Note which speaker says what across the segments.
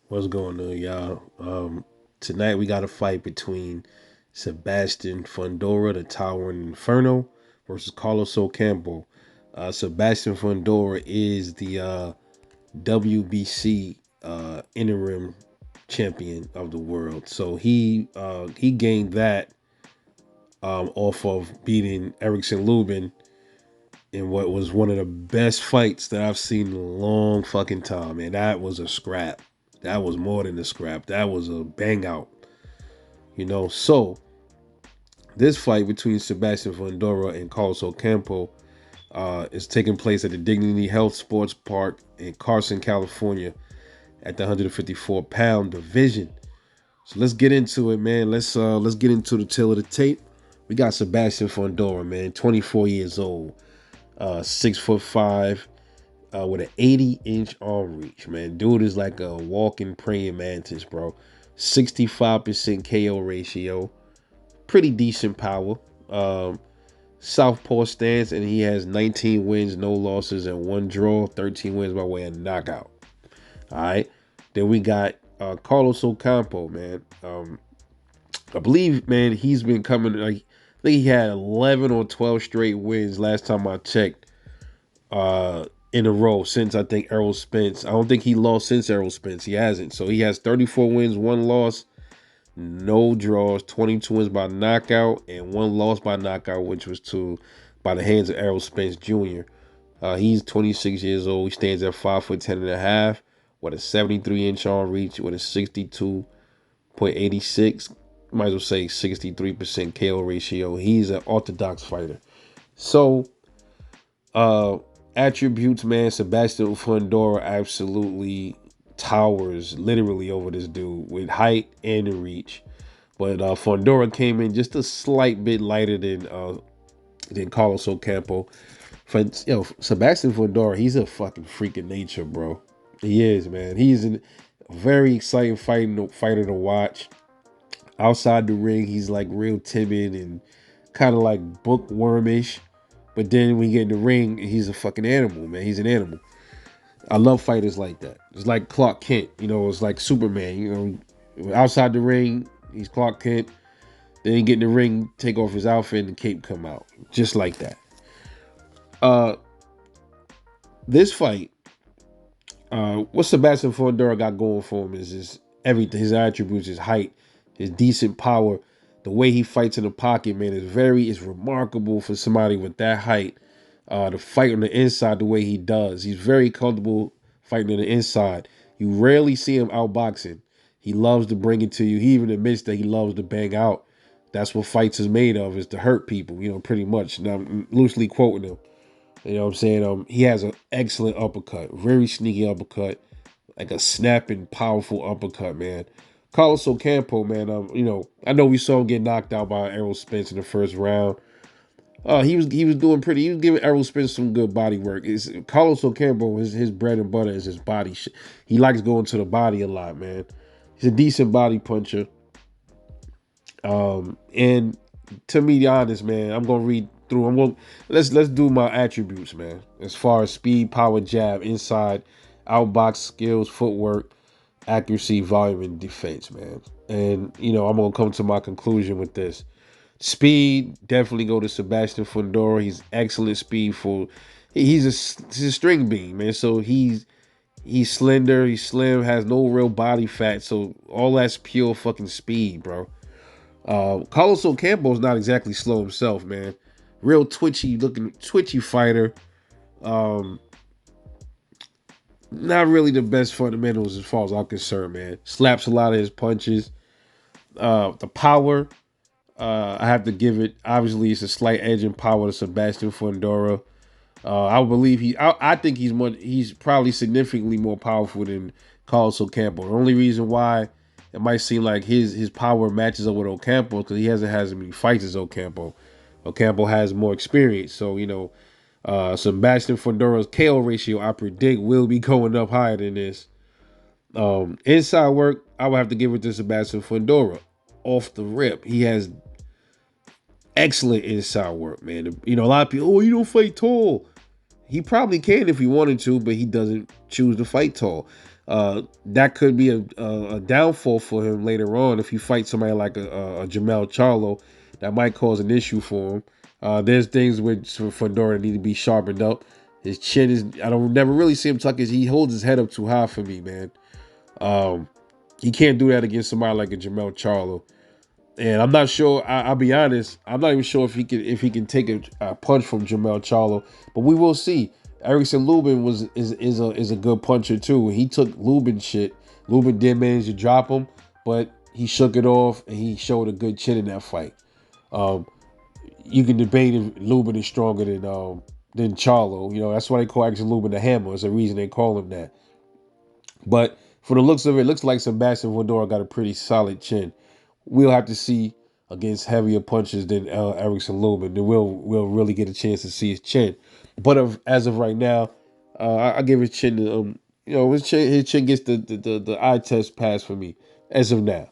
Speaker 1: What's going on, y'all? Tonight we got a fight between Sebastian Fundora, the Towering Inferno, versus Carlos Ocampo. Sebastian Fundora is the WBC interim champion of the world. So he gained that off of beating Erickson Lubin in what was one of the best fights that I've seen in a long fucking time. And that was a scrap. That was more than a scrap. That was a bang out. So this fight between Sebastian Fundora and Carlos Ocampo is taking place at the Dignity Health Sports Park in Carson, California, at the 154-pound division. So let's get into it, man. Let's get into the tail of the tape. We got Sebastian Fundora, man, 24 years old, 6'5", with an 80-inch arm reach, man. Dude is like a walking praying mantis, bro. 65% KO ratio, pretty decent power. Um, Southpaw stance, and he has 19 wins, no losses, and one draw, 13 wins by way of knockout. All right. Then we got Carlos Ocampo, man. I believe, man, he's been coming. Like, I think he had 11 or 12 straight wins last time I checked. In a row since I think Errol Spence. I don't think he lost since Errol Spence. He hasn't. So he has 34 wins, one loss, no draws, 22 wins by knockout, and one loss by knockout, which was to by the hands of Errol Spence Jr. He's 26 years old. He stands at 5'10" and a half with a 73-inch arm reach with a 62.86. Might as well say 63% KO ratio. He's an orthodox fighter. So uh attributes, man, Sebastian Fundora absolutely towers literally over this dude with height and reach. But Fundora came in just a slight bit lighter than Carlos Ocampo. Sebastian Fundora, he's a fucking freak of nature, bro. He is, man. He's a very exciting fighter to watch. Outside the ring, he's like real timid and kind of like bookwormish. But then when you get in the ring, he's a fucking animal, man. He's an animal. I love fighters like that. It's like Clark Kent, it's like Superman, outside the ring, he's Clark Kent. Then he get in the ring, take off his outfit, and the cape come out. Just like that. Uh this fight, what Sebastian Fundora got going for him is his everything, his attributes, his height, his decent power, the way he fights in the pocket, man, is remarkable for somebody with that height. To fight on the inside the way he does. He's very comfortable fighting on the inside. You rarely see him outboxing. He loves to bring it to you. He even admits that he loves to bang out. That's what fights is made of, is to hurt people, pretty much. Now, I'm loosely quoting him. You know what I'm saying? He has an excellent uppercut, very sneaky uppercut, like a snapping, powerful uppercut, man. Carlos Ocampo, man, I know we saw him get knocked out by Errol Spence in the first round. He was doing pretty. He was giving Errol Spence some good body work. Carlos Ocampo, his bread and butter is his body. He likes going to the body a lot, man. He's a decent body puncher. And to be honest, man, I'm gonna read through. Let's do my attributes, man. As far as speed, power, jab, inside, outbox skills, footwork, accuracy, volume, and defense, man. And I'm gonna come to my conclusion with this. Speed, definitely go to Sebastian Fundora. He's excellent speed for. He's a string bean, man. So he's slender, he's slim, has no real body fat. So all that's pure fucking speed, bro. Carlos Ocampo is not exactly slow himself, man. Real twitchy fighter. Um, Not really the best fundamentals as far as I'm concerned, man. Slaps a lot of his punches. The power, I have to give it. Obviously, it's a slight edge in power to Sebastian Fundora. I believe I think he's probably significantly more powerful than Carlos Ocampo. The only reason why it might seem like his power matches up with Ocampo because he hasn't had as many fights as Ocampo. Ocampo has more experience, so Sebastian Fundora's KO ratio I predict will be going up higher than this. Inside work, I would have to give it to Sebastian Fundora. Off the rip, he has excellent inside work, man. A lot of people, you don't fight tall. He probably can if he wanted to, but he doesn't choose to fight tall. That could be a downfall for him later on if you fight somebody like a Jamel Charlo. That might cause an issue for him. There's things with Fundora that need to be sharpened up. His chin is, I don't never really see him tuck his, he holds his head up too high for me, man. Um, he can't do that against somebody like a Jamel Charlo. And I'm not sure. I'll be honest. I'm not even sure if he can take a punch from Jamel Charlo, but we will see. Erickson Lubin is a good puncher too. He took Lubin shit. Lubin did manage to drop him, but he shook it off and he showed a good chin in that fight. Um, you can debate if Lubin is stronger than Charlo. You know that's why they call Erickson Lubin the Hammer. It's a reason they call him that. But for the looks of it, looks like Sebastian Fundora got a pretty solid chin. We'll have to see against heavier punches than Erickson Lubin. Then we'll really get a chance to see his chin. But as of right now, I give his chin. His chin gets the eye test pass for me as of now.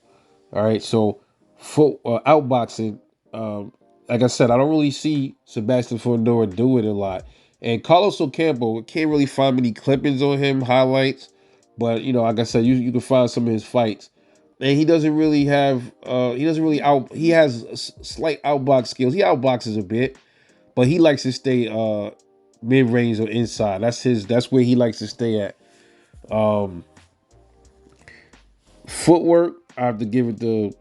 Speaker 1: All right, so for outboxing, like I said, I don't really see Sebastian Fundora do it a lot. And Carlos Ocampo, can't really find many clippings on him, highlights. But like I said, you can find some of his fights, and he doesn't really have. He doesn't really out. He has slight outbox skills. He outboxes a bit, but he likes to stay mid range or inside. That's his. That's where he likes to stay at. Um, Footwork, I have to give it to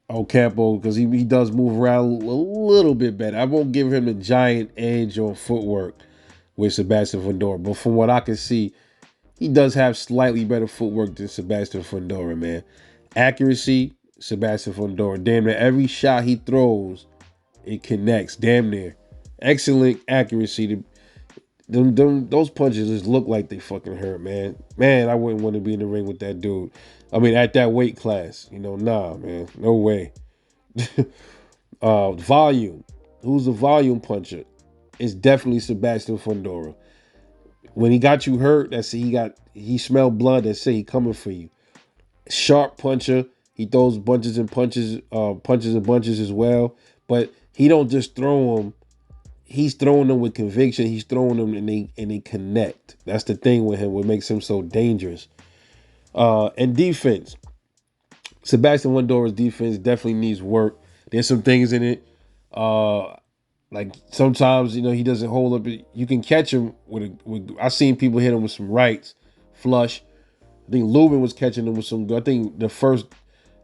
Speaker 1: Ocampo because he does move around a little bit better. I won't give him the giant edge on footwork with Sebastian Fundora, but from what I can see, he does have slightly better footwork than Sebastian Fundora, man. Accuracy, Sebastian Fundora. Damn near every shot he throws, it connects. Damn near. Excellent accuracy. Those punches just look like they fucking hurt, man. Man, I wouldn't want to be in the ring with that dude. I mean, at that weight class. Nah, man. No way. Volume. Who's the volume puncher? It's definitely Sebastian Fundora. When he got you hurt, he smelled blood. That's it. He coming for you. Sharp puncher. He throws bunches and punches, punches and bunches as well. But he don't just throw them. He's throwing them with conviction. He's throwing them and they connect. That's the thing with him. What makes him so dangerous. And defense. Sebastian Fundora's defense definitely needs work. There's some things in it. Like sometimes, he doesn't hold up. You can catch him I've seen people hit him with some rights, flush. I think Lubin was catching him with some. I think the first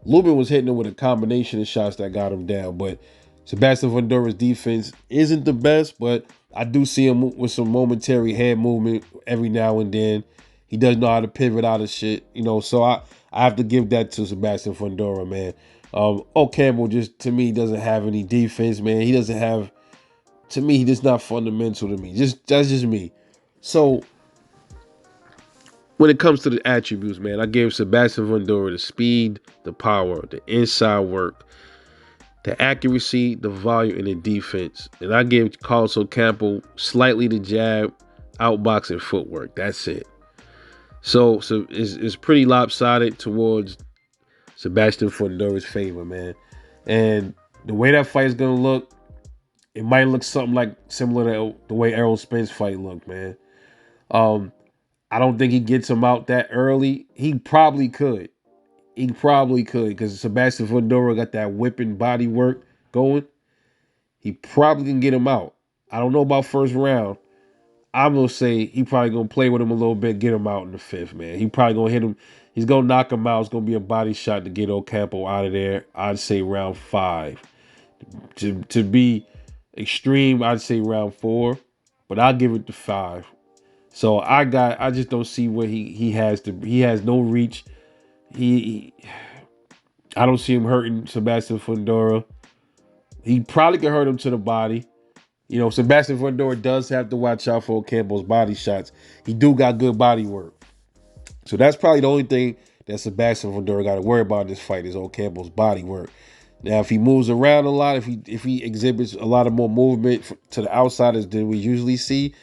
Speaker 1: Lubin was hitting him with a combination of shots that got him down. But Sebastian Fundora's defense isn't the best, but I do see him with some momentary hand movement every now and then. He does know how to pivot out of shit, So I have to give that to Sebastian Fundora, man. Ocampo just to me doesn't have any defense, man. He doesn't have. To me, he's just not fundamental to me. That's just me. So when it comes to the attributes, man, I gave Sebastian Fundora the speed, the power, the inside work, the accuracy, the volume, and the defense. And I gave Carlos Ocampo slightly the jab, outbox, and footwork. That's it. So it's pretty lopsided towards Sebastian Fundora's favor, man. And the way that fight is gonna look, it might look something like similar to the way Errol Spence fight looked, man. I don't think he gets him out that early. He probably could. Because Sebastian Fundora got that whipping body work going. He probably can get him out. I don't know about first round. I'm gonna say he probably gonna play with him a little bit, get him out in the fifth, man. He probably gonna hit him. He's gonna knock him out. It's gonna be a body shot to get Ocampo out of there. I'd say round 5. To be extreme, I'd say round 4, but I'll give it to 5. So I just don't see where he has no reach. I don't see him hurting Sebastian Fundora. He probably could hurt him to the body. Sebastian Fundora does have to watch out for Ocampo's body shots. He do got good body work. So that's probably the only thing that Sebastian Fundora got to worry about in this fight is Ocampo's body work. Now, if he moves around a lot, if he exhibits a lot of more movement to the outsiders than we usually see,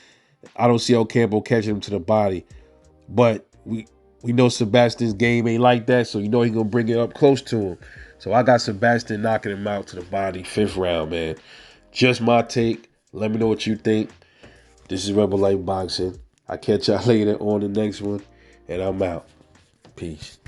Speaker 1: I don't see Ocampo catching him to the body. But we know Sebastian's game ain't like that, so he's gonna bring it up close to him. So I got Sebastian knocking him out to the body, 5th round, man. Just my take. Let me know what you think. This is Rebel Life Boxing. I'll catch y'all later on the next one. And I'm out. Peace.